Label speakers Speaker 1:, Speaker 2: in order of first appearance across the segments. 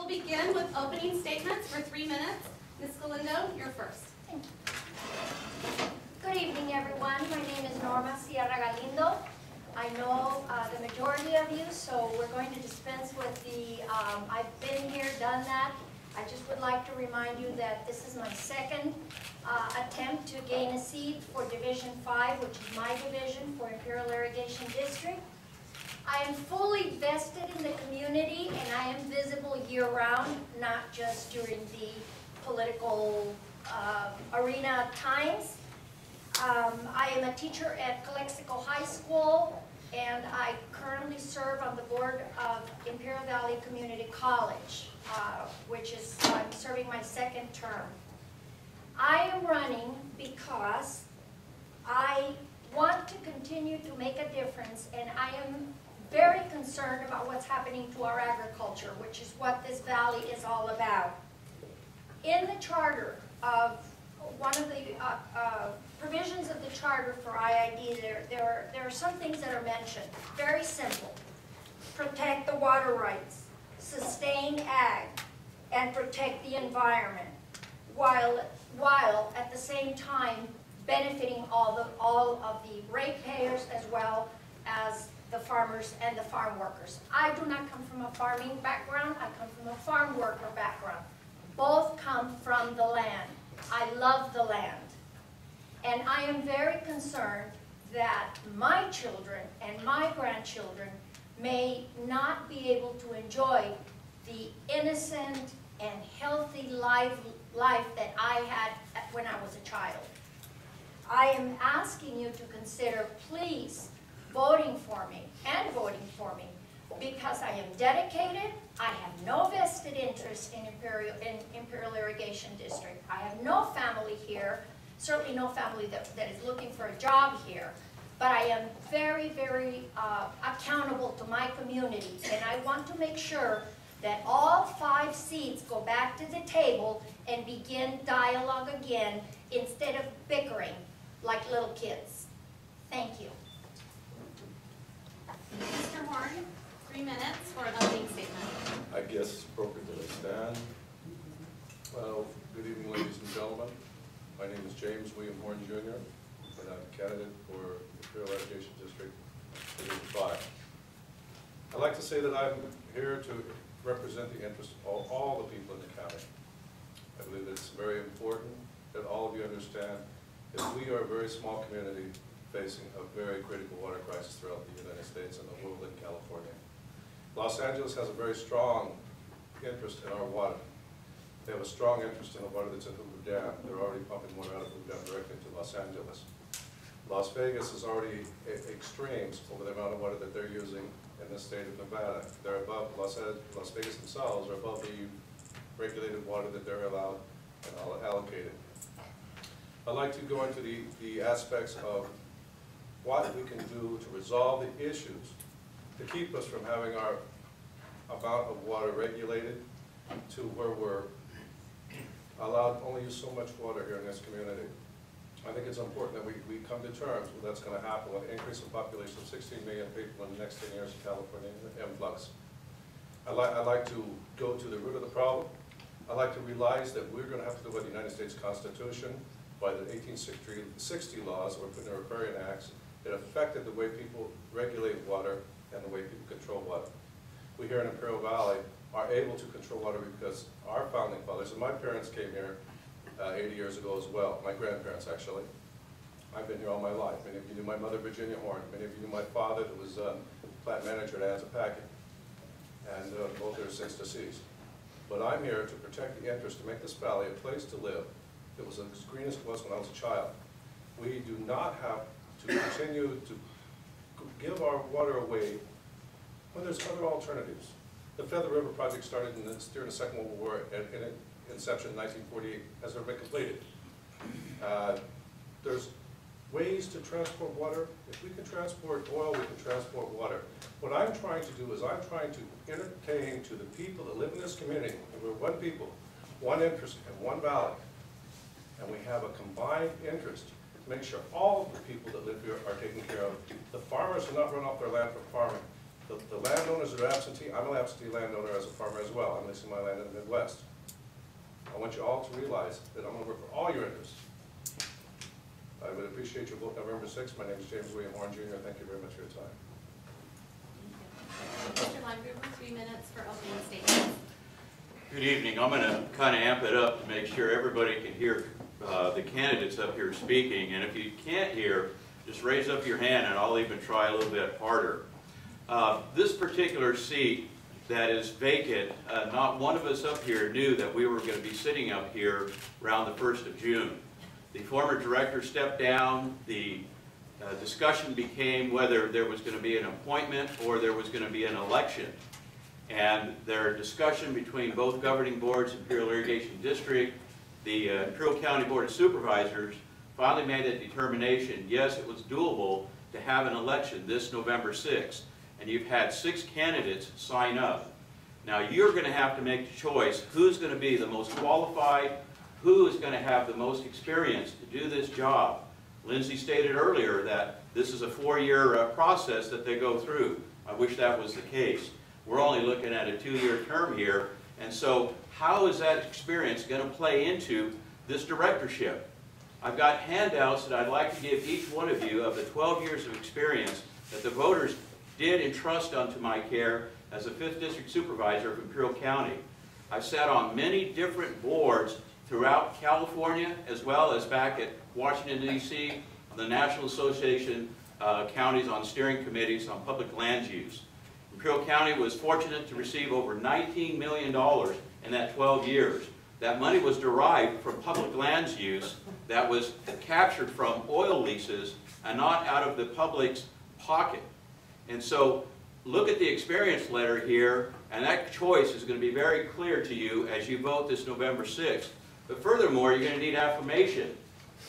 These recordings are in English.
Speaker 1: will begin with opening statements for 3 minutes. Ms. Galindo, you're first.
Speaker 2: Thank you. Good evening, everyone. My name is Norma Sierra Galindo. I know the majority of you, so we're going to dispense with the, I've been here, done that. I just would like to remind you that this is my second attempt to gain a seat for Division 5, which is my division for Imperial Irrigation District. I am fully vested in the community, and I am visible year-round, not just during the political arena times. I am a teacher at Calexico High School, and I currently serve on the board of Imperial Valley Community College, which is, I'm serving my second term. I am running because I want to continue to make a difference, and I am very concerned about what's happening to our agriculture, which is what this valley is all about. In the charter of one of the provisions of the charter for IID, there are some things that are mentioned. Very simple. Protect the water rights, sustain ag, and protect the environment, while at the same time benefiting all of the ratepayers as well as the farmers and the farm workers. I do not come from a farming background. I come from a farm worker background. Both come from the land. I love the land. And I am very concerned that my children and my grandchildren may not be able to enjoy the innocent and healthy life that I had when I was a child. I am asking you to consider, please, voting for me and voting for me, because I am dedicated. I have no vested interest in Imperial Irrigation District. I have no family here, certainly no family that is looking for a job here. But I am very, very accountable to my community, and I want to make sure that all 5 seats go back to the table and begin dialogue again instead of bickering like little kids. Thank you.
Speaker 1: Mr. Horn, 3 minutes for an opening statement.
Speaker 3: I guess it's appropriate that I stand. Well, good evening, ladies and gentlemen. My name is James William Horn, Jr., and I'm a candidate for Imperial Irrigation District, Division 5. I'd like to say that I'm here to represent the interests of all the people in the county. I believe that it's very important that all of you understand that we are a very small community facing a very critical water crisis throughout the United States and the world in California. Los Angeles has a very strong interest in our water. They have a strong interest in the water that's in Hoover Dam. They're already pumping water out of Hoover Dam directly to Los Angeles. Las Vegas is already extremes over the amount of water that they're using in the state of Nevada. They're above, Las Vegas themselves are above the regulated water that they're allowed and allocated. I'd like to go into the aspects of what we can do to resolve the issues to keep us from having our amount of water regulated to where we're allowed to only use so much water here in this community. I think it's important that we come to terms with what's going to happen with an increase in population of 16 million people in the next 10 years in California influx. I'd like to go to the root of the problem. I'd like to realize that we're going to have to do by the United States Constitution, by the 1860 laws that were put in the Riparian Acts, that affected the way people regulate water and the way people control water. We here in Imperial Valley are able to control water because our founding fathers, and my parents came here 80 years ago as well, my grandparents actually. I've been here all my life. Many of you knew my mother, Virginia Horn. Many of you knew my father, who was plant manager at Anzapacking. And both are since deceased. But I'm here to protect the interest, to make this valley a place to live. It was as green as it was when I was a child. We do not have to continue to give our water away when there's other alternatives. The Feather River project started during the Second World War and inception in 1948, has never been completed. There's ways to transport water. If we can transport oil, we can transport water. What I'm trying to do is I'm trying to entertain to the people that live in this community, and we're one people, one interest, and one valley. And we have a combined interest to make sure all of the people that live here are taken care of. The farmers do not run off their land for farming. The landowners that are absentee, I'm an absentee landowner as a farmer as well. I'm leasing my land in the Midwest. I want you all to realize that I'm going to work for all your interests. I would appreciate your vote November 6th. My name is James William Horn Jr. Thank you very much for your time.
Speaker 1: Mr. Limegrove, 3 minutes for opening statements.
Speaker 4: Good evening. I'm going to kind of amp it up to make sure everybody can hear the candidates up here speaking. And if you can't hear, just raise up your hand and I'll even try a little bit harder. This particular seat that is vacant, not one of us up here knew that we were going to be sitting up here around the 1st of June. The former director stepped down. The discussion became whether there was going to be an appointment or there was going to be an election. And their discussion between both governing boards, Imperial Irrigation District, the Imperial County Board of Supervisors, finally made a determination, yes, it was doable to have an election this November 6th. And you've had 6 candidates sign up. Now you're going to have to make the choice who's going to be the most qualified, who is going to have the most experience to do this job. Lindsay stated earlier that this is a 4-year process that they go through. I wish that was the case. We're only looking at a 2-year term here, and so how is that experience going to play into this directorship? I've got handouts that I'd like to give each one of you of the 12 years of experience that the voters did entrust unto my care as a 5th District Supervisor of Imperial County. I've sat on many different boards throughout California as well as back at Washington, D.C., on the National Association Counties on steering committees on public land use. Imperial County was fortunate to receive over $19 million in that 12 years. That money was derived from public lands use that was captured from oil leases and not out of the public's pocket. And so look at the experience letter here, and that choice is going to be very clear to you as you vote this November 6th. But furthermore, you're going to need affirmation.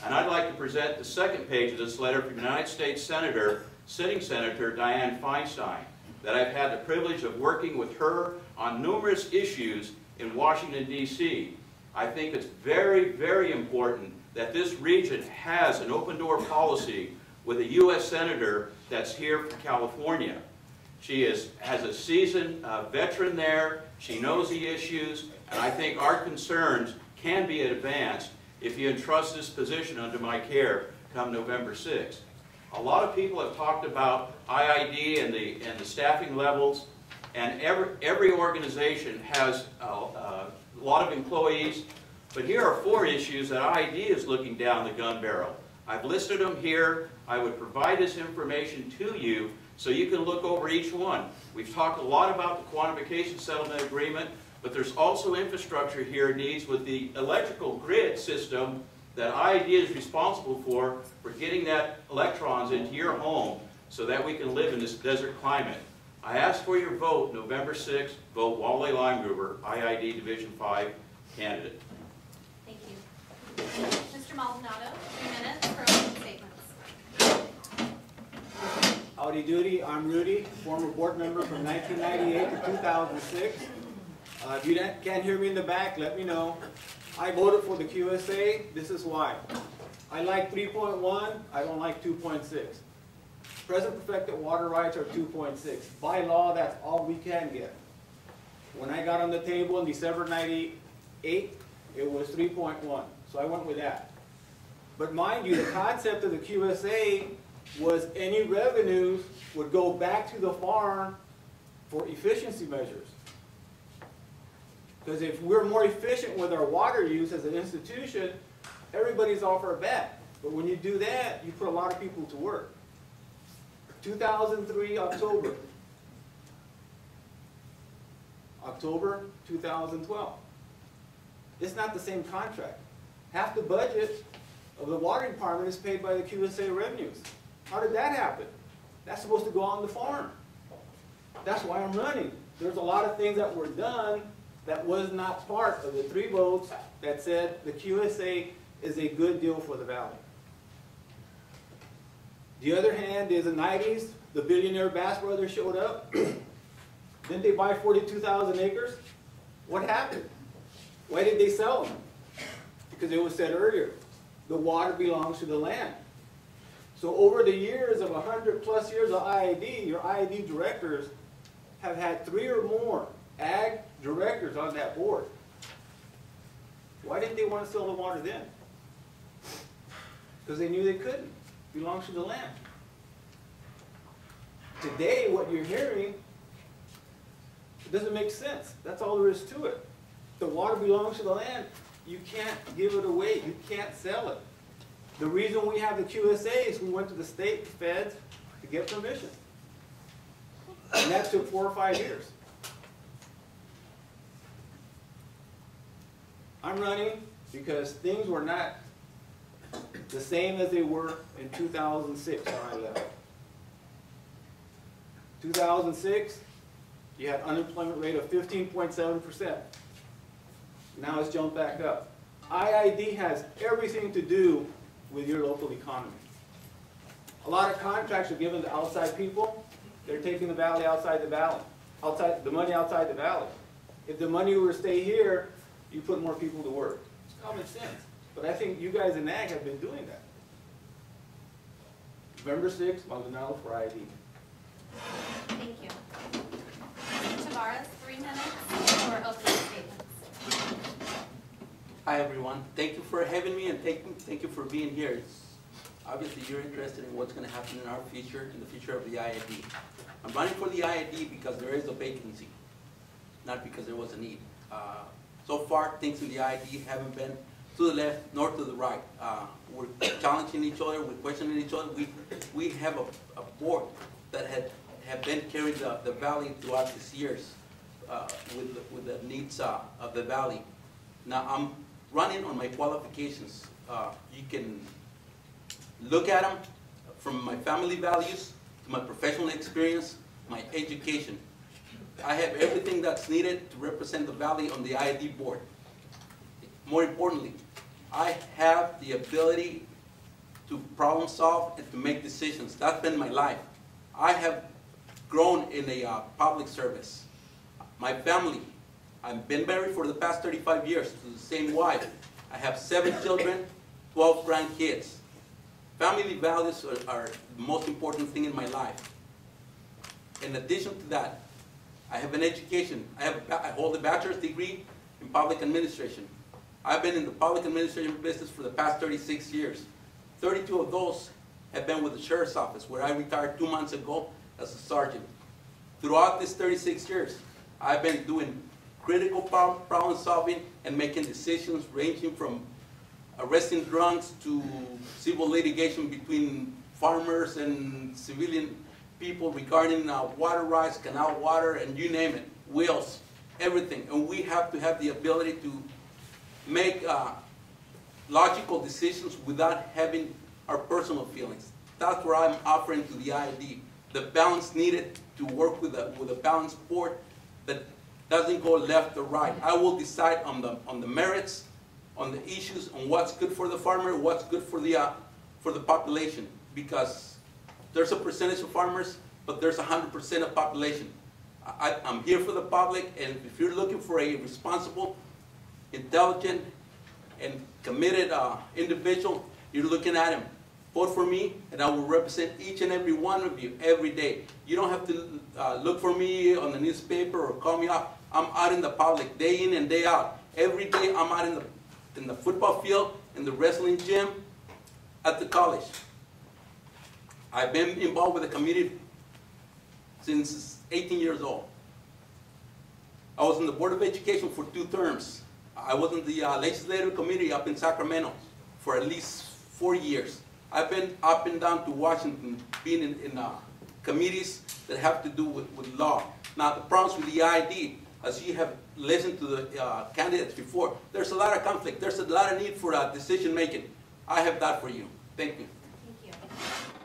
Speaker 4: And I'd like to present the second page of this letter from United States Senator, sitting Senator Dianne Feinstein, that I've had the privilege of working with her on numerous issues in Washington, D.C. I think it's very, very important that this region has an open-door policy with a U.S. Senator that's here from California. She has a seasoned veteran there. She knows the issues, and I think our concerns can be advanced if you entrust this position under my care come November 6th. A lot of people have talked about IID and the staffing levels, and every organization has a lot of employees, but here are 4 issues that IID is looking down the gun barrel. I've listed them here. I would provide this information to you so you can look over each one. We've talked a lot about the quantification settlement agreement, but there's also infrastructure here needs with the electrical grid system that IID is responsible for getting that electrons into your home so that we can live in this desert climate. I ask for your vote November 6th. Vote Wally Limegrove, IID Division 5 candidate.
Speaker 1: Thank you. Mr. Maldonado, 3 minutes for opening statements.
Speaker 5: Howdy doody, I'm Rudy, former board member from 1998 to 2006. If you can't hear me in the back, let me know. I voted for the QSA. This is why. I like 3.1, I don't like 2.6. Present perfected water rights are 2.6. By law, that's all we can get. When I got on the table in December 98, it was 3.1, so I went with that. But mind you, the concept of the QSA was any revenues would go back to the farm for efficiency measures. Because if we're more efficient with our water use as an institution, everybody's off our back. But when you do that, you put a lot of people to work. 2003, October 2012. It's not the same contract. Half the budget of the water department is paid by the QSA revenues. How did that happen? That's supposed to go on the farm. That's why I'm running. There's a lot of things that were done that was not part of the 3 votes that said the QSA is a good deal for the valley. The other hand is in the 90s, the billionaire Bass Brothers showed up. Didn't they buy 42,000 acres? What happened? Why did they sell them? Because it was said earlier, the water belongs to the land. So over the years of 100+ years of IID, your IID directors have had 3 or more ag directors on that board. Why didn't they want to sell the water then? Because they knew they couldn't. It belongs to the land. Today, what you're hearing, it doesn't make sense. That's all there is to it. The water belongs to the land. You can't give it away. You can't sell it. The reason we have the QSA is we went to the state feds to get permission. And that took 4 or 5 years. I'm running because things were not the same as they were in 2006 when I left. 2006, you had unemployment rate of 15.7%. Now it's jumped back up. IID has everything to do with your local economy. A lot of contracts are given to outside people. They're taking the valley outside the valley, the money outside the valley. If the money were to stay here, you put more people to work. It's common sense. But I think you guys in ag have been doing that. November 6th, Maldonado for IID.
Speaker 1: Thank you. Tavares, 3 minutes for opening statements.
Speaker 6: Hi everyone. Thank you for having me and thank you for being here. It's obviously you're interested in what's going to happen in our future, in the future of the IID. I'm running for the IID because there is a vacancy, not because there was a need. So far, things in the IID haven't been to the left nor to the right. We're challenging each other, we're questioning each other. We have a board that have been carrying the valley throughout these years with the needs of the valley. Now I'm running on my qualifications. You can look at them from my family values to my professional experience, my education. I have everything that's needed to represent the valley on the IID board. More importantly, I have the ability to problem solve and to make decisions. That's been my life. I have grown in a public service. My family, I've been married for the past 35 years to the same wife. I have 7 children, 12 grandkids. Family values are the most important thing in my life. In addition to that, I have an education. I hold a bachelor's degree in public administration. I've been in the public administration business for the past 36 years. 32 of those have been with the sheriff's office, where I retired 2 months ago as a sergeant. Throughout these 36 years, I've been doing critical problem solving and making decisions ranging from arresting drunks to civil litigation between farmers and civilian people regarding water rights, canal water, and you name it, wills, everything. And we have to have the ability to make logical decisions without having our personal feelings. That's where I'm offering to the IID, the balance needed to work with a balanced board that doesn't go left or right. I will decide on the merits, on the issues, on what's good for the farmer, what's good for the population, because there's a percentage of farmers, but there's 100% of population. I'm here for the public, and if you're looking for a responsible, intelligent, and committed individual, you're looking at him. Vote for me, and I will represent each and every one of you every day. You don't have to look for me on the newspaper or call me up. I'm out in the public, day in and day out. Every day I'm out in the football field, in the wrestling gym, at the college. I've been involved with the community since 18 years old. I was in the Board of Education for 2 terms. I was in the legislative committee up in Sacramento for at least 4 years. I've been up and down to Washington, being in committees that have to do with law. Now, the problems with the IID, as you have listened to the candidates before, there's a lot of conflict. There's a lot of need for decision making. I have that for you. Thank you.
Speaker 1: Thank you.